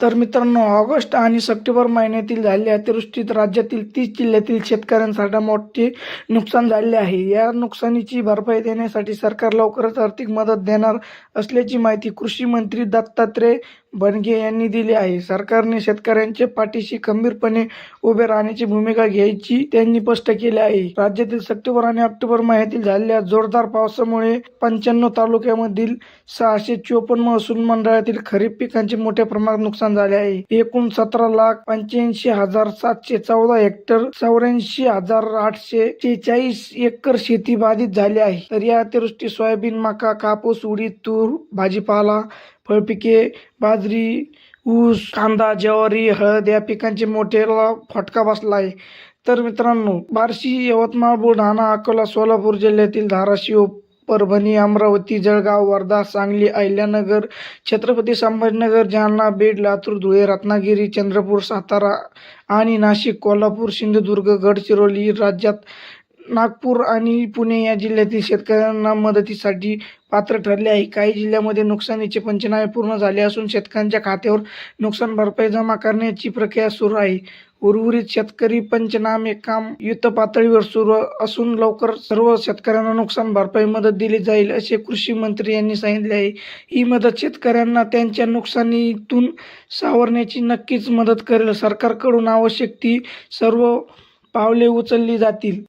तर मित्रांनो, ऑगस्ट आणि सप्टेंबर महिन्यातील झालेल्या अतिवृष्टीत राज्यातील 30 जिल्ह्यातील शेतकऱ्यांसाठी मोठे नुकसान झाले आहे. या नुकसानीची भरपाई देण्यासाठी सरकार लवकरच आर्थिक मदत देणार असल्याची माहिती कृषी मंत्री दत्तात्रय भरणे यांनी दिली आहे. सरकारने शेतकऱ्यांच्या पाठीशी खंबीरपणे उभे राहण्याची भूमिका घ्यायची त्यांनी स्पष्ट केले आहे. राज्यातील सप्टेंबर आणि ऑक्टोबर महिन्यातील झालेल्या जोरदार पावसामुळे 95 तालुक्यांमधील 654 महसूल मंडळातील खरीप पिकांचे मोठ्या प्रमाणात नुकसान झाले आहे. एकूण 17,85,714 हेक्टर 84,846 एकर शेती बाधित झाली आहे. तर या अतिवृष्टी सोयाबीन, मका, कापूस, उडीद, तूर, भाजीपाला, फळपिके, बाजरी, ऊस, कांदा, ज्वारी, हळद या पिकांचे मोठ्याला फटका बसला आहे. तर मित्रांनो, बार्शी, यवतमाळ, बुलढाणा, अकोला, सोलापूर जिल्ह्यातील धाराशिव, परभणी, अमरावती, जळगाव, वर्धा, सांगली, अहिल्यानगर, छत्रपती संभाजीनगर, जालना, बीड, लातूर, धुळे, रत्नागिरी, चंद्रपूर, सातारा आणि नाशिक, कोल्हापूर, सिंधुदुर्ग, गडचिरोली राज्यात नागपूर आणि पुणे या जिल्ह्यातील शेतकऱ्यांना मदतीसाठी पात्र ठरले आहे. काही जिल्ह्यांमध्ये नुकसानीचे पंचनामे पूर्ण झाले असून शेतकऱ्यांच्या खात्यावर नुकसान भरपाई जमा करण्याची प्रक्रिया सुरू आहे. उर्वरित शेतकरी पंचनामे काम युद्धपातळीवर सुरू असून लवकर सर्व शेतकऱ्यांना नुकसान भरपाई मदत दिली जाईल असे कृषी मंत्री यांनी सांगितले आहे. ही मदत शेतकऱ्यांना त्यांच्या नुकसानीतून सावरण्याची नक्कीच मदत करेल. सरकारकडून आवश्यक ती सर्व पावले उचलली जातील.